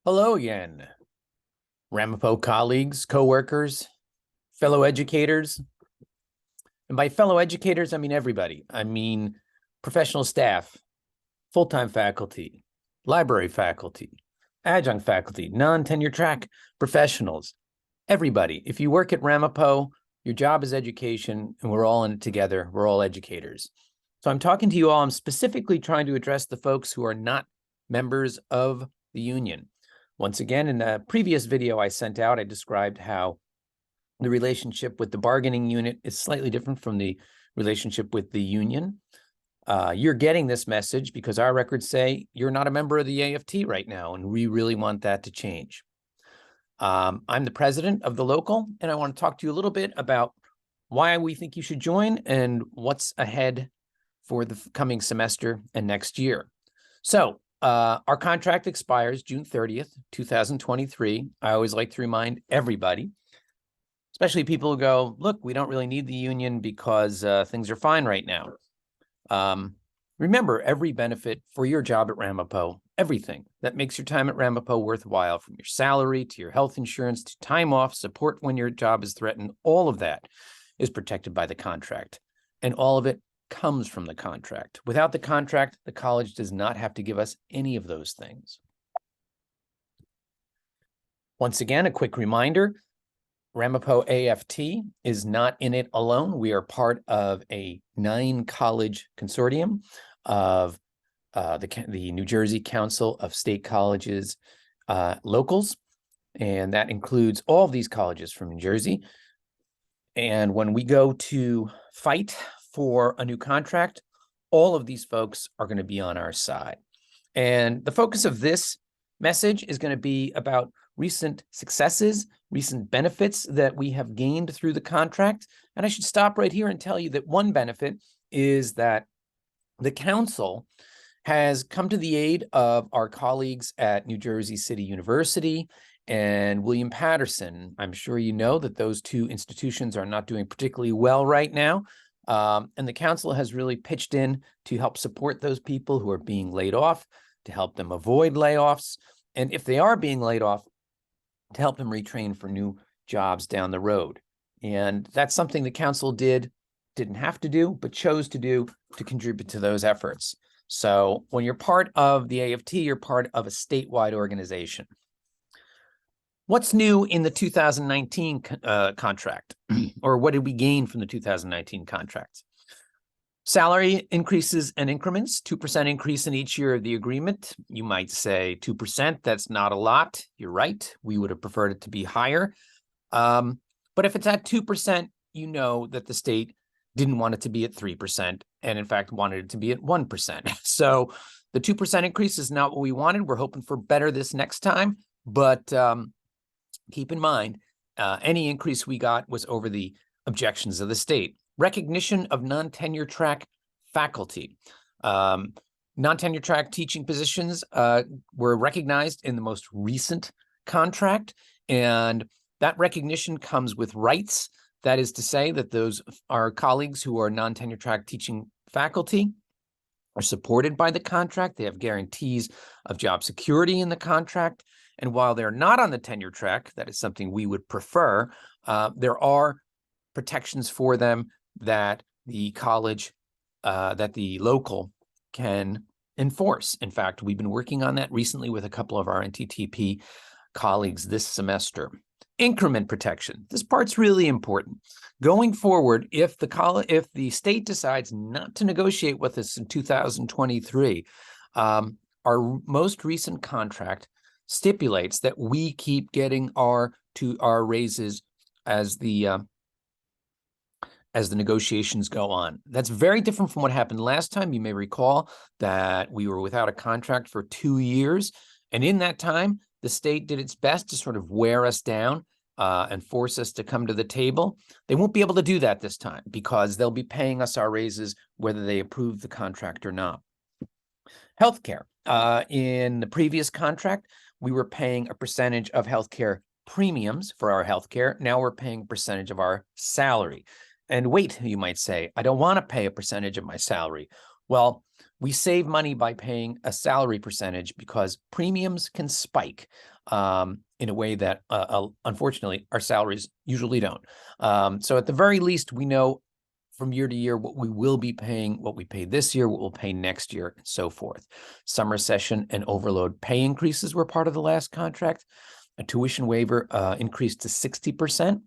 Hello again, Ramapo colleagues, coworkers, fellow educators. And by fellow educators, I mean everybody. I mean professional staff, full-time faculty, library faculty, adjunct faculty, non-tenure track professionals, everybody. If you work at Ramapo, your job is education, and we're all in it together. We're all educators. So I'm talking to you all. I'm specifically trying to address the folks who are not members of the union. Once again, in a previous video I sent out, I described how the relationship with the bargaining unit is slightly different from the relationship with the union. You're getting this message because our records say you're not a member of the AFT right now, and we really want that to change. I'm the president of the local, and I want to talk to you a little bit about why we think you should join and what's ahead for the coming semester and next year. So our contract expires June 30th, 2023. I always like to remind everybody, especially people who go, look, we don't really need the union because things are fine right now. Remember, every benefit for your job at Ramapo, everything that makes your time at Ramapo worthwhile, from your salary to your health insurance to time off, support when your job is threatened, all of that is protected by the contract. And all of it comes from the contract. Without the contract, the college does not have to give us any of those things. Once again, a quick reminder, Ramapo AFT is not in it alone. We are part of a 9-college consortium of the New Jersey Council of State Colleges locals, and that includes all of these colleges from New Jersey. And when we go to fight for a new contract, all of these folks are going to be on our side. And the focus of this message is going to be about recent successes, recent benefits that we have gained through the contract. And I should stop right here and tell you that one benefit is that the council has come to the aid of our colleagues at New Jersey City University and William Patterson. I'm sure you know that those two institutions are not doing particularly well right now. And the council has really pitched in to help support those people who are being laid off, to help them avoid layoffs. And if they are being laid off, to help them retrain for new jobs down the road. And that's something the council didn't have to do, but chose to do to contribute to those efforts. So when you're part of the AFT, you're part of a statewide organization. What's new in the 2019 contract, or what did we gain from the 2019 contract? Salary increases and increments, 2% increase in each year of the agreement. You might say 2%, that's not a lot. You're right. We would have preferred it to be higher. But if it's at 2%, you know that the state didn't want it to be at 3%, and in fact wanted it to be at 1%. So the 2% increase is not what we wanted. We're hoping for better this next time, but keep in mind, any increase we got was over the objections of the state. Recognition of non-tenure track faculty. Non-tenure track teaching positions were recognized in the most recent contract, and that recognition comes with rights. That is to say that those our colleagues who are non-tenure track teaching faculty are supported by the contract. They have guarantees of job security in the contract. And while they're not on the tenure track, that is something we would prefer, there are protections for them that the college, that the local can enforce. In fact, we've been working on that recently with a couple of our NTTP colleagues this semester. Increment protection. This part's really important. Going forward, if the state decides not to negotiate with us in 2023, our most recent contract stipulates that we keep getting our raises as the negotiations go on. That's very different from what happened last time. You may recall that we were without a contract for 2 years. And in that time, the state did its best to sort of wear us down and force us to come to the table. They won't be able to do that this time because they'll be paying us our raises whether they approve the contract or not. Healthcare. In the previous contract, we were paying a percentage of healthcare premiums for our healthcare. Now we're paying a percentage of our salary. And wait, you might say, I don't want to pay a percentage of my salary. Well, we save money by paying a salary percentage because premiums can spike. in a way that, unfortunately, our salaries usually don't. So at the very least, we know from year to year what we will be paying, what we paid this year, what we'll pay next year, and so forth. Summer session and overload pay increases were part of the last contract. A tuition waiver increased to 60%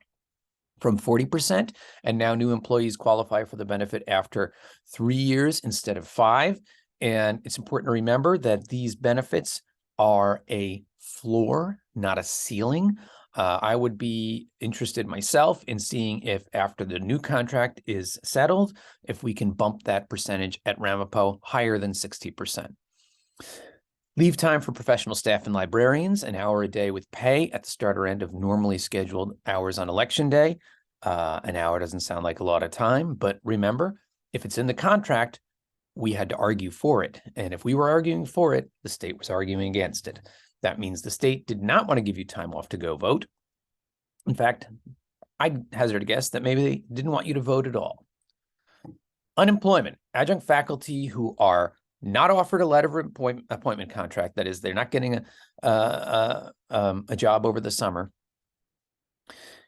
from 40%, and now new employees qualify for the benefit after 3 years instead of 5. And it's important to remember that these benefits are a floor, not a ceiling. I would be interested myself in seeing if after the new contract is settled, if we can bump that percentage at Ramapo higher than 60%. Leave time for professional staff and librarians, an hour a day with pay at the start or end of normally scheduled hours on election day. An hour doesn't sound like a lot of time, but remember, if it's in the contract, we had to argue for it. And if we were arguing for it, the state was arguing against it. That means the state did not want to give you time off to go vote. In fact, I'd hazard a guess that maybe they didn't want you to vote at all. Unemployment. Adjunct faculty who are not offered a letter of appointment contract, that is, they're not getting a job over the summer,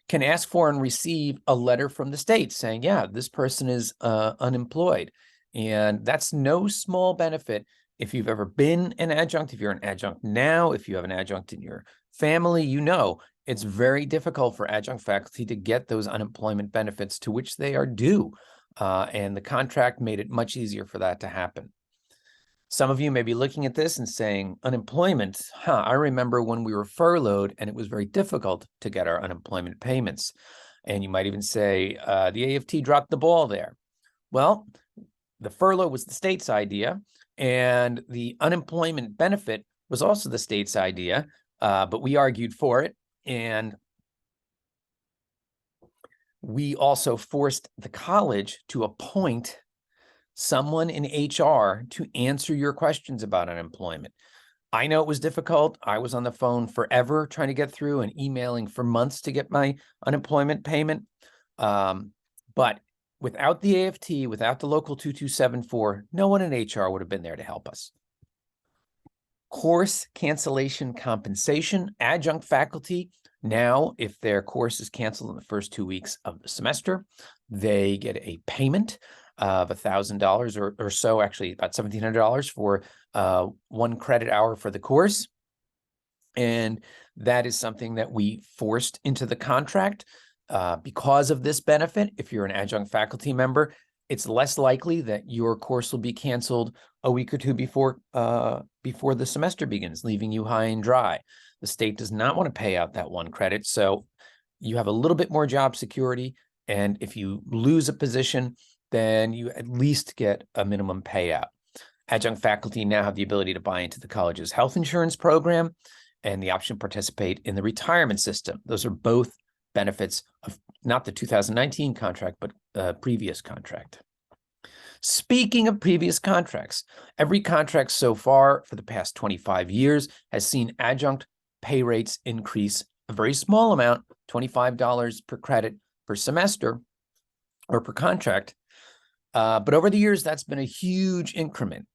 can ask for and receive a letter from the state saying, yeah, this person is unemployed. And that's no small benefit. If you've ever been an adjunct, if you're an adjunct now, if you have an adjunct in your family, you know it's very difficult for adjunct faculty to get those unemployment benefits to which they are due. And the contract made it much easier for that to happen. Some of you may be looking at this and saying, unemployment, I remember when we were furloughed and it was very difficult to get our unemployment payments. And you might even say, the AFT dropped the ball there. Well, the furlough was the state's idea, and the unemployment benefit was also the state's idea, but we argued for it. And we also forced the college to appoint someone in HR to answer your questions about unemployment. I know it was difficult. I was on the phone forever trying to get through and emailing for months to get my unemployment payment. But without the AFT, without the local 2274, no one in HR would have been there to help us. Course cancellation compensation. Adjunct faculty, now, if their course is canceled in the first 2 weeks of the semester, they get a payment of $1,000 or so, actually about $1,700 for 1 credit hour for the course. And that is something that we forced into the contract. Because of this benefit, if you're an adjunct faculty member, it's less likely that your course will be canceled a week or two before the semester begins, leaving you high and dry. The state does not want to pay out that 1 credit, so you have a little bit more job security, and if you lose a position, then you at least get a minimum payout. Adjunct faculty now have the ability to buy into the college's health insurance program and the option to participate in the retirement system. Those are both benefits of not the 2019 contract, but previous contract. Speaking of previous contracts, every contract so far for the past 25 years has seen adjunct pay rates increase a very small amount, $25 per credit per semester or per contract. But over the years, that's been a huge increment.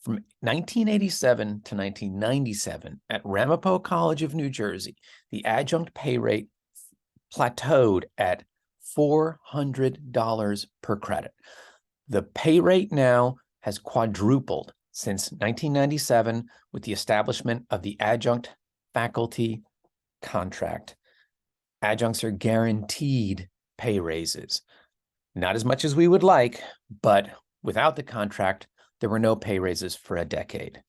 From 1987 to 1997 at Ramapo College of New Jersey, the adjunct pay rate plateaued at $400 per credit. The pay rate now has quadrupled since 1997 with the establishment of the adjunct faculty contract. Adjuncts are guaranteed pay raises. Not as much as we would like, but without the contract, there were no pay raises for a decade.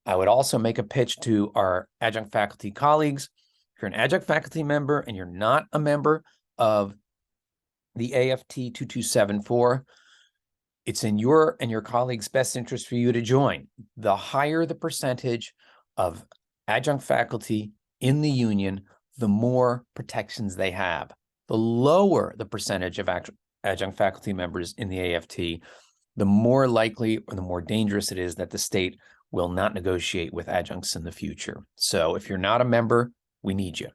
I would also make a pitch to our adjunct faculty colleagues. If you're an adjunct faculty member and you're not a member of the AFT 2274, it's in your and your colleagues' best interest for you to join. The higher the percentage of adjunct faculty in the union, the more protections they have. The lower the percentage of adjunct faculty members in the AFT, the more likely or the more dangerous it is that the state will not negotiate with adjuncts in the future. So if you're not a member, we need you.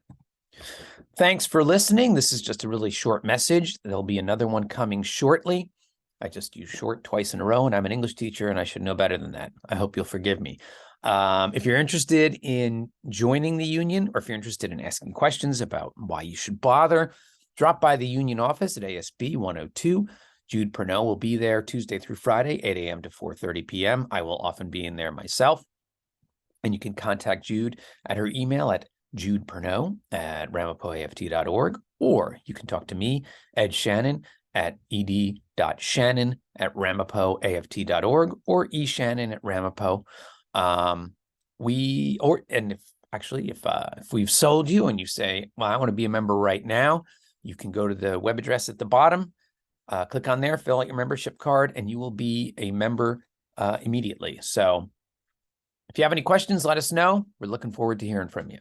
Thanks for listening. This is just a really short message. There'll be another one coming shortly. I just used short twice in a row, and I'm an English teacher, and I should know better than that. I hope you'll forgive me. If you're interested in joining the union, or if you're interested in asking questions about why you should bother, drop by the union office at ASB 102. Jude Purnell will be there Tuesday through Friday, 8 a.m. to 4:30 p.m. I will often be in there myself. And you can contact Jude at her email at judeperneau@ramapoaft.org, or you can talk to me, Ed Shannon, at ed.shannon@ramapoaft.org, or eshannon@ramapo. If we've sold you and you say, well, I want to be a member right now, you can go to the web address at the bottom, click on there, fill out your membership card, and you will be a member immediately. So if you have any questions, let us know. We're looking forward to hearing from you.